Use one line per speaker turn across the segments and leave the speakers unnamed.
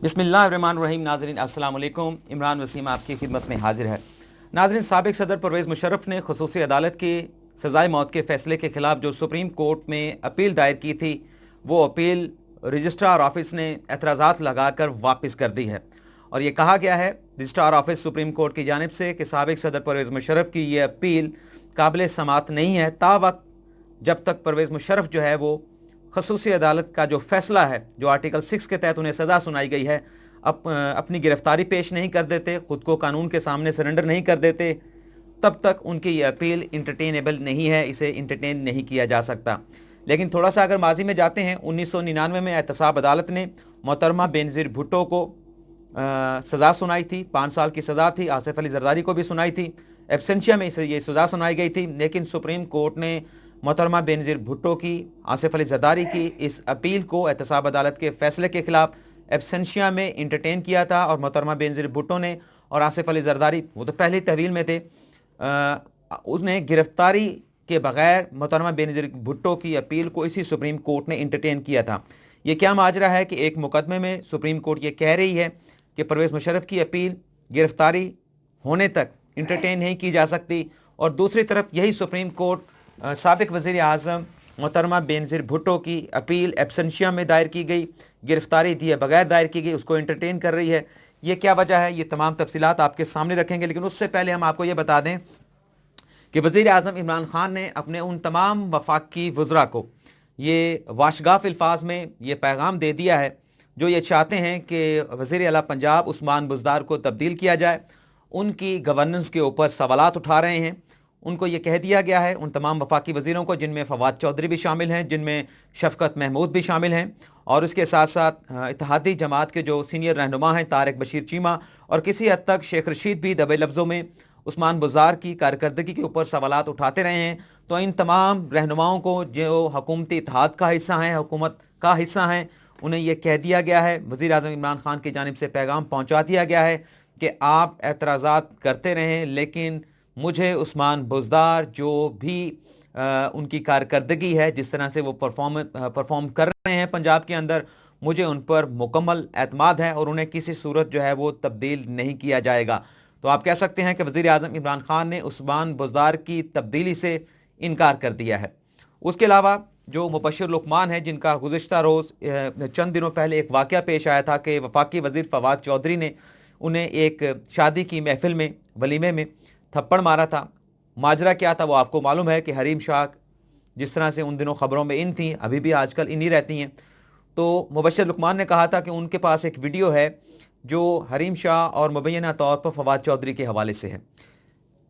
बिस्मिल्लाहिर्रहमानिर्रहीम। नाज़रीन अस्सलाम वालेकुम। इमरान वसीम आपकी खिदमत में हाजिर है। नाज़रीन, साबिक़ सदर परवेज़ मुशर्रफ ने ख़ुसूसी अदालत की सज़ाए मौत के फ़ैसले के ख़िलाफ़ जो सुप्रीम कोर्ट में अपील दायर की थी, वो अपील रजिस्ट्रार ऑफिस ने एतराज़ात लगाकर वापस कर दी है। और ये कहा गया है रजिस्ट्रार ऑफिस सुप्रीम कोर्ट की जानिब से कि साबिक़ सदर परवेज़ मुशर्रफ की ये अपील काबिल समाअत नहीं है तावक्त जब तक परवेज़ मुशर्रफ जो है वो खसूसी अदालत का जो फ़ैसला है, जो आर्टिकल 6 के तहत उन्हें सज़ा सुनाई गई है, अपनी गिरफ़्तारी पेश नहीं कर देते, ख़ुद को कानून के सामने सरेंडर नहीं कर देते, तब तक उनकी ये अपील इंटरटेनेबल नहीं है, इसे इंटरटेन नहीं किया जा सकता। लेकिन थोड़ा सा अगर माजी में जाते हैं, 1999 में एहतसाब अदालत ने मोहतरमा बेनज़ीर भुट्टो को सज़ा सुनाई थी, 5 साल की सज़ा थी। आसिफ अली जरदारी को भी सुनाई थी, एब्सेंशिया में इसे ये सज़ा सुनाई गई थी। लेकिन सुप्रीम कोर्ट ने मोहतरमा बेनज़ीर भुट्टो की, आसिफ अली जरदारी की इस अपील को एहतसाब अदालत के फ़ैसले के ख़िलाफ़ एब्सेंशिया में इंटरटेन किया था। और मोहतरमा बेनज़ीर भुट्टो ने और आसिफ अली जरदारी, वो तो पहली तहवील में थे, उन्हें गिरफ़्तारी के बग़ैर मोहतरमा बेनज़ीर भुट्टो की अपील को इसी सुप्रीम कोर्ट ने इंटरटेन किया था। ये क्या माजरा है कि एक मुकदमे में सुप्रीम कोर्ट ये कह रही है कि परवेज़ मुशर्रफ की अपील गिरफ़्तारी होने तक इंटरटेन नहीं की जा सकती, और दूसरी तरफ यही सुप्रीम कोर्ट साबिक़ वज़ीर आज़म मोहतरमा बेनज़ीर भुट्टो की अपील एब्सेंशिया में दायर की गई, गिरफ़्तारी दिए बगैर दायर की गई, उसको इंटरटेन कर रही है। ये क्या वजह है, ये तमाम तफसीलात आपके सामने रखेंगे। लेकिन उससे पहले हम आपको ये बता दें कि वज़ीर आज़म इमरान ख़ान ने अपने उन तमाम वफाकी वज़रा को ये वाशगाफ अल्फाज में ये पैगाम दे दिया है जो ये चाहते हैं कि वज़ीर आला पंजाब उस्मान बुज़दार को तब्दील किया जाए। उनकी गवर्नेंस के ऊपर सवालात उठा रहे हैं। उनको ये कह दिया गया है, उन तमाम वफाकी वज़ीरों को, जिनमें फवाद चौधरी भी शामिल हैं, जिनमें शफ़क़त महमूद भी शामिल हैं, और उसके साथ साथ इत्तेहादी जमात के जो सीनियर रहनुमा हैं तारिक बशीर चीमा, और किसी हद तक शेख रशीद भी दबे लफ्ज़ों में उस्मान बुज़दार की कारकर्दगी के ऊपर सवालात उठाते रहे हैं। तो इन तमाम रहनुमाओं को जो हुकूमती इत्तेहाद का हिस्सा हैं, हुकूमत का हिस्सा हैं, उन्हें यह कह दिया गया है, वज़ीर आज़म इमरान ख़ान की जानिब से पैगाम पहुँचा दिया गया है कि आप एतराज़ात करते रहें, लेकिन मुझे उस्मान बुज़दार जो भी उनकी कारकर्दगी है, जिस तरह से वो परफॉर्म कर रहे हैं पंजाब के अंदर, मुझे उन पर मुकम्मल एतमाद है और उन्हें किसी सूरत जो है वो तब्दील नहीं किया जाएगा। तो आप कह सकते हैं कि वज़ीर आज़म इमरान ख़ान ने उस्मान बुज़दार की तब्दीली से इनकार कर दिया है। उसके अलावा जो मुबश्शिर लुकमान है, जिनका गुज़िश्ता रोज़ चंद दिनों पहले एक वाक़या पेश आया था कि वफाकी वज़ीर फवाद चौधरी ने उन्हें एक शादी की महफ़िल में, वलीमे में थप्पड़ मारा था। माजरा क्या था वो आपको मालूम है कि हरीम शाह जिस तरह से उन दिनों ख़बरों में इन थी, अभी भी आजकल इन ही रहती हैं। तो मुबश्शिर लुकमान ने कहा था कि उनके पास एक वीडियो है जो हरीम शाह और मुबैना तौर पर फवाद चौधरी के हवाले से है।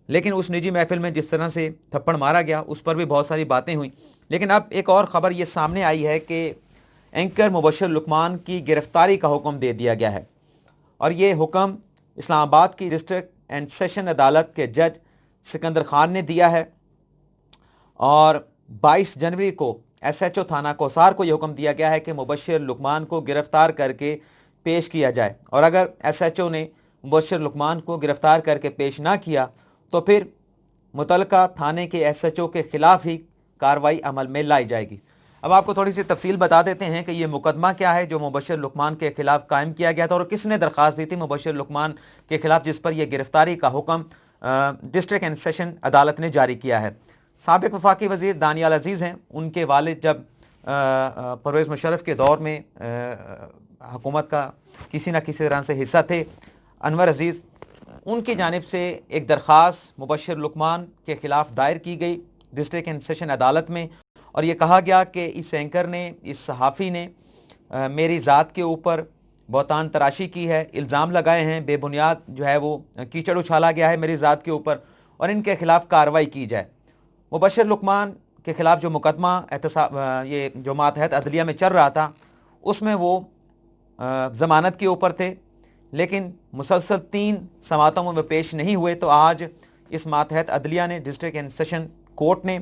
लेकिन उस निजी महफिल में जिस तरह से थप्पड़ मारा गया, उस पर भी बहुत सारी बातें हुई। लेकिन अब एक और ख़बर ये सामने आई है कि एंकर मुबश्शिर लुकमान की गिरफ़्तारी का हुक्म दे दिया गया है, और ये हुक्म इस्लामाबाद की डिस्ट्रिक्ट एंड सेशन अदालत के जज सिकंदर खान ने दिया है। और 22 जनवरी को SHO थाना कोसार को यह हुक्म दिया गया है कि मुबश्शिर लुकमान को गिरफ़्तार करके पेश किया जाए, और अगर SHO ने मुबश्शिर लुकमान को गिरफ़्तार करके पेश ना किया तो फिर मुतलका थाने के SHO के ख़िलाफ़ ही कार्रवाई अमल में लाई जाएगी। अब आपको थोड़ी सी तफसील बता देते हैं कि ये मुकदमा क्या है जो मुबश्शिर लुकमान के ख़िलाफ़ कायम किया गया था, और किसने दरख्वास्त दी थी मुबश्शिर लुकमान के ख़िलाफ़, जिस पर यह गिरफ़्तारी का हुक्म डिस्ट्रिक्ट एंड सेशन अदालत ने जारी किया है। साबिक़ वफाकी वज़ीर दानियाल अज़ीज़ हैं, उनके वालिद जब परवेज़ मुशर्रफ के दौर में हुकूमत का किसी न किसी तरह से हिस्सा थे, अनवर अज़ीज़, उनकी जानिब से एक दरख्वास्त मुबश्शिर लुकमान के ख़िलाफ़ दायर की गई डिस्ट्रिक्ट एंड सेशन अदालत में, और ये कहा गया कि इस एंकर ने, इस सहाफ़ी ने मेरी ज़ात के ऊपर बहतान तराशी की है, इल्ज़ाम लगाए हैं, बेबुनियाद जो है वो कीचड़ उछाला गया है मेरी ज़ात के ऊपर, और इनके ख़िलाफ़ कार्रवाई की जाए। मुबश्शिर लुकमान के ख़िलाफ़ जो मुकदमा ये जो मातहत अदलिया में चल रहा था, उसमें वो ज़मानत के ऊपर थे, लेकिन मुसलसल 3 समातों में वो पेश नहीं हुए। तो आज इस मातहत अदलिया ने, डिस्ट्रिक्ट एंड सेशन कोर्ट ने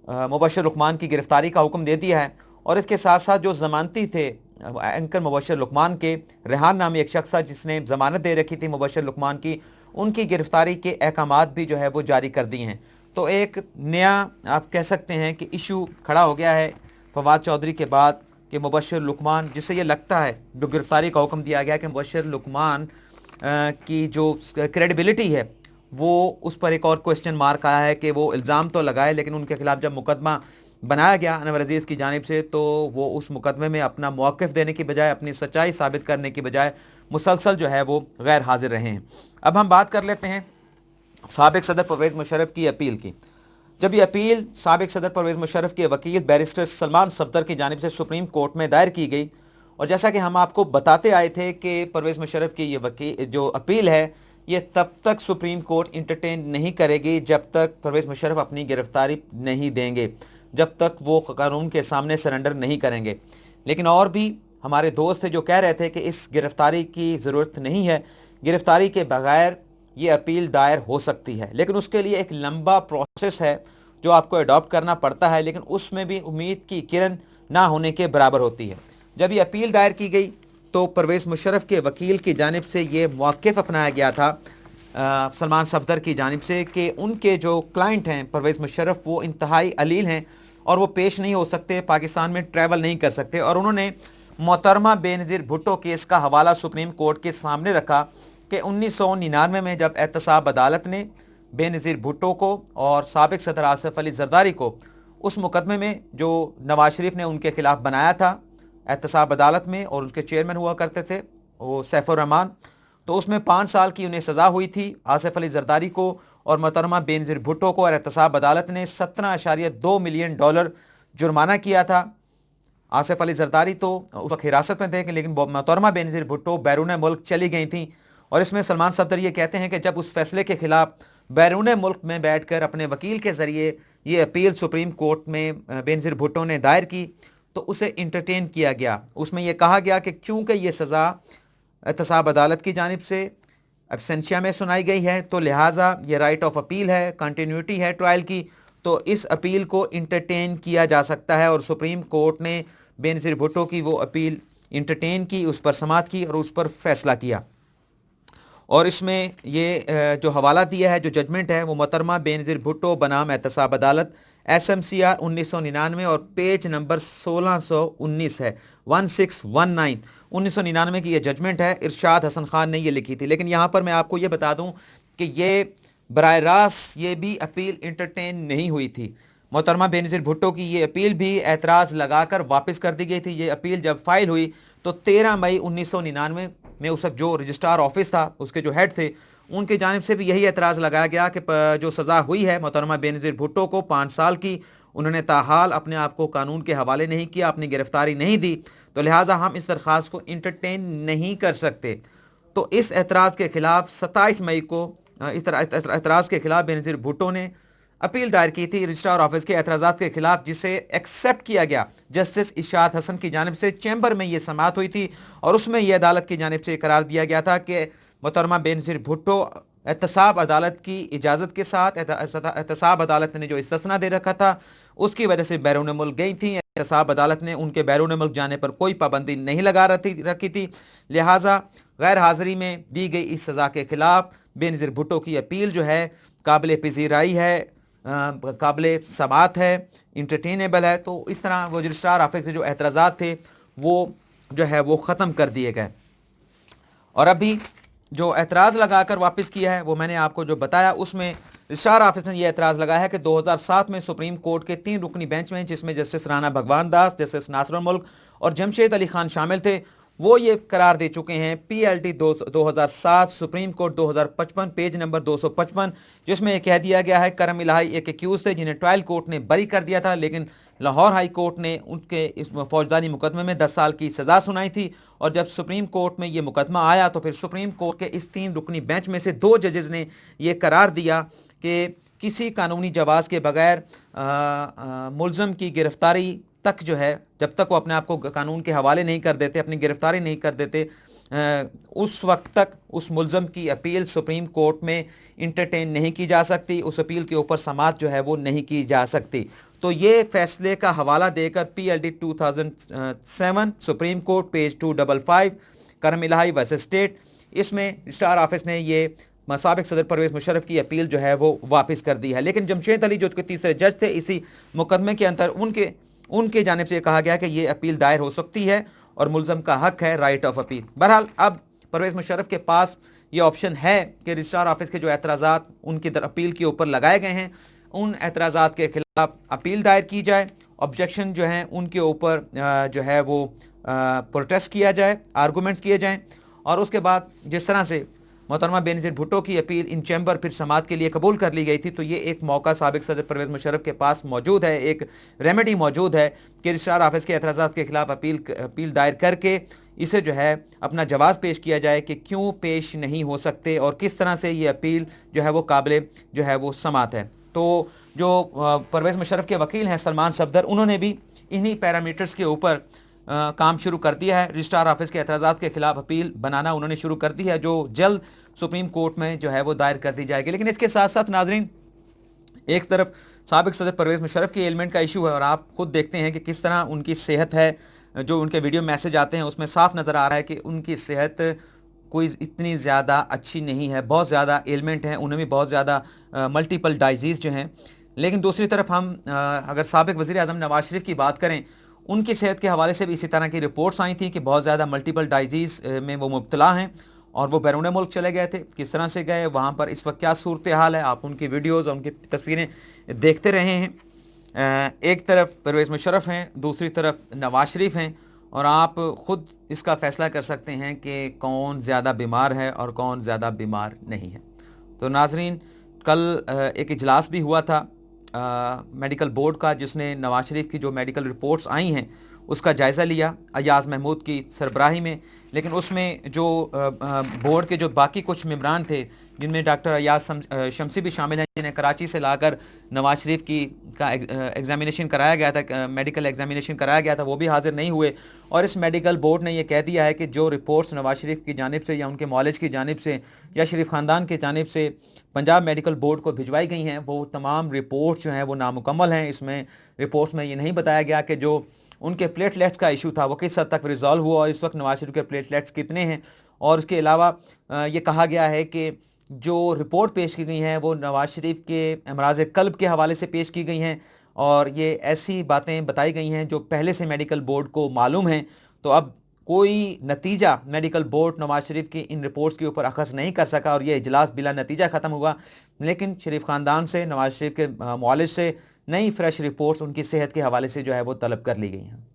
मुबश्शिर लुकमान की गिरफ़्तारी का हुक्म दे दिया है, और इसके साथ साथ जो ज़मानती थे एंकर मुबश्शिर लुकमान के, रेहान नामी एक शख्स था जिसने ज़मानत दे रखी थी मुबश्शिर लुकमान की, उनकी गिरफ़्तारी के अहकामात भी जो है वो जारी कर दिए हैं। तो एक नया आप कह सकते हैं कि इशू खड़ा हो गया है फवाद चौधरी के बाद کہ مبشر لقمان، جس سے یہ لگتا ہے جو گرفتاری کا حکم دیا گیا کہ مبشر لقمان کی جو کریڈیبلٹی ہے وہ اس پر ایک اور کوسچن مارک آیا ہے کہ وہ الزام تو لگائے لیکن ان کے خلاف جب مقدمہ بنایا گیا انور عزیز کی جانب سے تو وہ اس مقدمے میں اپنا موقف دینے کی بجائے، اپنی سچائی ثابت کرنے کی بجائے مسلسل جو ہے وہ غیر حاضر رہے ہیں۔ اب ہم بات کر لیتے ہیں سابق صدر پرویز مشرف کی اپیل کی۔ جب یہ اپیل سابق صدر پرویز مشرف کے وکیل بیرسٹر سلمان صفدر کی جانب سے سپریم کورٹ میں دائر کی گئی، اور جیسا کہ ہم آپ کو بتاتے آئے تھے کہ پرویز مشرف کی یہ جو اپیل ہے یہ تب تک سپریم کورٹ انٹرٹین نہیں کرے گی جب تک پرویز مشرف اپنی گرفتاری نہیں دیں گے، جب تک وہ قانون کے سامنے سرنڈر نہیں کریں گے۔ لیکن اور بھی ہمارے دوست تھے جو کہہ رہے تھے کہ اس گرفتاری کی ضرورت نہیں ہے، گرفتاری کے بغیر یہ اپیل دائر ہو سکتی ہے، لیکن اس کے لیے ایک لمبا پروسیس ہے جو آپ کو اڈاپٹ کرنا پڑتا ہے، لیکن اس میں بھی امید کی کرن نہ ہونے کے برابر ہوتی ہے۔ جب یہ اپیل دائر کی گئی تو پرویز مشرف کے وکیل کی جانب سے یہ موقف اپنایا گیا تھا سلمان صفدر کی جانب سے کہ ان کے جو کلائنٹ ہیں پرویز مشرف وہ انتہائی علیل ہیں اور وہ پیش نہیں ہو سکتے، پاکستان میں ٹریول نہیں کر سکتے، اور انہوں نے محترمہ بے نظیر بھٹو کیس کا حوالہ سپریم کورٹ کے سامنے رکھا کہ 1999 میں جب احتساب عدالت نے بے نظیر بھٹو کو اور سابق صدر آصف علی زرداری کو اس مقدمے میں جو نواز شریف نے ان کے خلاف بنایا تھا احتساب عدالت میں، اور اس کے چیئرمین ہوا کرتے تھے وہ سیف الرحمان، تو اس میں 5 سال کی انہیں سزا ہوئی تھی آصف علی زرداری کو اور محترمہ بے نظیر بھٹو کو، اور احتساب عدالت نے $17.2 ملین جرمانہ کیا تھا۔ آصف علی زرداری تو اس وقت حراست میں تھے لیکن محترمہ بے نظیر بھٹو بیرون ملک چلی گئی تھیں، اور اس میں سلمان صفدر یہ کہتے ہیں کہ جب اس فیصلے کے خلاف بیرون ملک میں بیٹھ کر اپنے وکیل کے ذریعے یہ اپیل سپریم کورٹ میں بے نظیر بھٹو نے دائر کی تو اسے انٹرٹین کیا گیا۔ اس میں یہ کہا گیا کہ چونکہ یہ سزا احتساب عدالت کی جانب سے ایبسینشیا میں سنائی گئی ہے تو لہٰذا یہ رائٹ آف اپیل ہے، کنٹینیوٹی ہے ٹرائل کی، تو اس اپیل کو انٹرٹین کیا جا سکتا ہے، اور سپریم کورٹ نے بے نظیر بھٹو کی وہ اپیل انٹرٹین کی، اس پر سماعت کی اور اس پر فیصلہ کیا۔ اور اس میں یہ جو حوالہ دیا ہے، جو ججمنٹ ہے، وہ محترمہ بے نظیر بھٹو بنام احتساب عدالت SMCR 1999 اور پیج نمبر 1619 ہے، 1619 1999 کی یہ ججمنٹ ہے۔ ارشاد حسن خان نے یہ لکھی تھی، لیکن یہاں پر میں آپ کو یہ بتا دوں کہ یہ براہ راست یہ بھی اپیل انٹرٹین نہیں ہوئی تھی۔ محترمہ بے نظیر بھٹو کی یہ اپیل بھی اعتراض لگا کر واپس کر دی گئی تھی۔ یہ اپیل جب فائل ہوئی تو 13 مئی 1999 میں اس وقت جو رجسٹرار آفس تھا، اس کے جو ہیڈ تھے، ان کی جانب سے بھی یہی اعتراض لگایا گیا کہ جو سزا ہوئی ہے محترمہ بے نظیر بھٹو کو 5 سال کی، انہوں نے تاحال اپنے آپ کو قانون کے حوالے نہیں کیا، اپنی گرفتاری نہیں دی، تو لہٰذا ہم اس درخواست کو انٹرٹین نہیں کر سکتے۔ تو اس اعتراض کے خلاف 27 مئی کو اس اعتراض کے خلاف بے نظیر بھٹو نے اپیل دائر کی تھی رجسٹرار آفس کے اعتراضات کے خلاف، جسے ایکسیپٹ کیا گیا جسٹس اشاد حسن کی جانب سے۔ چیمبر میں یہ سماعت ہوئی تھی اور اس میں یہ عدالت کی جانب سے قرار دیا گیا تھا کہ محترمہ بے نظیر بھٹو احتساب عدالت کی اجازت کے ساتھ، احتساب عدالت نے جو استثناء دے رکھا تھا اس کی وجہ سے بیرون ملک گئی تھیں۔ احتساب عدالت نے ان کے بیرون ملک جانے پر کوئی پابندی نہیں لگا رکھی تھی، لہٰذا غیر حاضری میں دی گئی اس سزا کے خلاف بے نظیر بھٹو کی اپیل جو ہے قابل پذیرائی ہے، قابل سماعت ہے، انٹرٹینیبل ہے۔ تو اس طرح وہ رجسٹرار آفس کے جو اعتراضات تھے وہ جو ہے وہ ختم کر دیے گئے، اور ابھی جو اعتراض لگا کر واپس کیا ہے وہ میں نے آپ کو جو بتایا، اس میں رجسٹرار آفس نے یہ اعتراض لگایا ہے کہ 2007 میں سپریم کورٹ کے 3 رکنی بینچ میں، جس میں جسٹس رانا بھگوان داس، جسٹس ناصر الملک اور جمشید علی خان شامل تھے، وہ یہ قرار دے چکے ہیں PLT 2007 supreme court 2055 page number 255، جس میں یہ کہہ دیا گیا ہے کرم الہی ایک ایکیوز تھے جنہیں ٹرائل کورٹ نے بری کر دیا تھا، لیکن لاہور ہائی کورٹ نے ان کے اس فوجداری مقدمے میں 10 سال کی سزا سنائی تھی، اور جب سپریم کورٹ میں یہ مقدمہ آیا تو پھر سپریم کورٹ کے اس 3 رکنی بینچ میں سے 2 ججز نے یہ قرار دیا کہ کسی قانونی جواز کے بغیر ملزم کی گرفتاری تک جو ہے، جب تک وہ اپنے آپ کو قانون کے حوالے نہیں کر دیتے، اپنی گرفتاری نہیں کر دیتے، اس وقت تک اس ملزم کی اپیل سپریم کورٹ میں انٹرٹین نہیں کی جا سکتی، اس اپیل کے اوپر سماعت جو ہے وہ نہیں کی جا سکتی۔ تو یہ فیصلے کا حوالہ دے کر PLT 2007 سپریم کورٹ پیج 255 کرم الہی ورسز اسٹیٹ، اس میں رجسٹرار آفس نے یہ سابق صدر پرویز مشرف کی اپیل جو ہے وہ واپس کر دی ہے۔ لیکن جمشید علی جو کہ تیسرے جج تھے اسی مقدمے کے اندر، उनके जानिब से कहा गया कि ये अपील दायर हो सकती है और मुलज़म का हक है राइट ऑफ अपील। बहरहाल अब परवेज़ मुशर्रफ के पास ये ऑप्शन है कि रजिस्ट्रार ऑफिस के जो एतराज़ात उनकी अपील के ऊपर लगाए गए हैं, उन एतराज़ात के खिलाफ अपील दायर की जाए, ऑब्जेक्शन जो हैं उनके ऊपर जो है वो प्रोटेस्ट किया जाए, आर्गूमेंट्स किए जाएँ, और उसके बाद जिस तरह से मोहतरमा बेनज़ीर भुट्टो की अपील इन चैम्बर फिर समाअत के लिए कबूल कर ली गई थी, तो ये एक मौका साबिक सदर परवेज़ मुशर्रफ के पास मौजूद है, एक रेमेडी मौजूद है कि रजिस्ट्रार ऑफिस के एतराज़ात के खिलाफ अपील दायर करके इसे जो है अपना जवाब पेश किया जाए कि क्यों पेश नहीं हो सकते और किस तरह से ये अपील जो है वो काबिल जो है वो समाअत है। तो जो परवेज़ मुशर्रफ के वकील हैं सलमान सफदर, उन्होंने भी इन्हीं पैरामीटर्स के ऊपर काम शुरू कर दिया है। रजिस्ट्रार ऑफिस के एतराज़ात के खिलाफ अपील बनाना उन्होंने शुरू कर दी है, जो जल्द सुप्रीम कोर्ट में जो है वो दायर कर दी जाएगी। लेकिन इसके साथ साथ नाज़रीन, एक तरफ साबिक सदर परवेज़ मुशर्रफ की एलिमेंट का इशू है और आप खुद देखते हैं कि किस तरह उनकी सेहत है। जो उनके वीडियो मैसेज आते हैं उसमें साफ नज़र आ रहा है कि उनकी सेहत कोई इतनी ज़्यादा अच्छी नहीं है, बहुत ज़्यादा एलिमेंट हैं, उन्हें भी बहुत ज़्यादा मल्टीपल डाइजीज़ जो हैं। लेकिन दूसरी तरफ हम अगर साबिक वज़ीर आज़म नवाज शरीफ की बात करें, उनकी सेहत के हवाले से भी इसी तरह की रिपोर्ट्स आई थी कि बहुत ज़्यादा मल्टीपल डाइजीज़ में वो मुब्तला हैं और वो बैरून मुल्क चले गए थे। किस तरह से गए, वहाँ पर इस वक्त क्या सूरत हाल है, आप उनकी वीडियोज़ और उनकी तस्वीरें देखते रहे हैं। एक तरफ परवेज़ मुशर्रफ हैं, दूसरी तरफ नवाज शरीफ हैं, और आप ख़ुद इसका फ़ैसला कर सकते हैं कि कौन ज़्यादा बीमार है और कौन ज़्यादा बीमार नहीं है। तो नाज़रीन, कल एक इजलास भी हुआ था मेडिकल बोर्ड का, जिसने नवाज शरीफ की जो मेडिकल रिपोर्ट्स आई हैं उसका जायज़ा लिया अयाज़ महमूद की सरबराही में। लेकिन उसमें जो बोर्ड के जो बाकी कुछ मेंबरान थे, जिनमें डॉक्टर अयाज़ शमसी भी शामिल हैं, जिन्हें कराची से लाकर नवाज शरीफ का एग्ज़ामिनेशन कराया गया था, मेडिकल एग्ज़ामिनेशन कराया गया था, वो भी हाज़िर नहीं हुए। और इस मेडिकल बोर्ड ने यह कह दिया है कि जो रिपोर्ट्स नवाज शरीफ की जानिब से या उनके मौलिज की जानिब से या शरीफ ख़ानदान की जानिब से पंजाब मेडिकल बोर्ड को भिजवाई गई हैं, वो तमाम रिपोर्ट्स जो हैं वो नामुकम्मल हैं। इसमें रिपोर्ट्स में ये नहीं बताया गया कि जो उनके प्लेटलेट्स का इशू था वो किस हद तक रिजॉल्व हुआ और इस वक्त नवाज शरीफ के प्लेटलेट्स कितने हैं। और उसके अलावा ये कहा गया है कि जो रिपोर्ट पेश की गई हैं वो नवाज शरीफ के अमराज़ क़ल्ब के हवाले से पेश की गई हैं, और ये ऐसी बातें बताई गई हैं जो पहले से मेडिकल बोर्ड को मालूम हैं। तो अब कोई नतीजा मेडिकल बोर्ड नवाज शरीफ की इन रिपोर्ट्स के ऊपर अखज़ नहीं कर सका और ये इजलास बिला नतीजा ख़त्म हुआ। लेकिन शरीफ ख़ानदान से, नवाज शरीफ के मौलिद से नई फ्रेश रिपोर्ट्स उनकी सेहत के हवाले से जो है वो तलब कर ली गई हैं।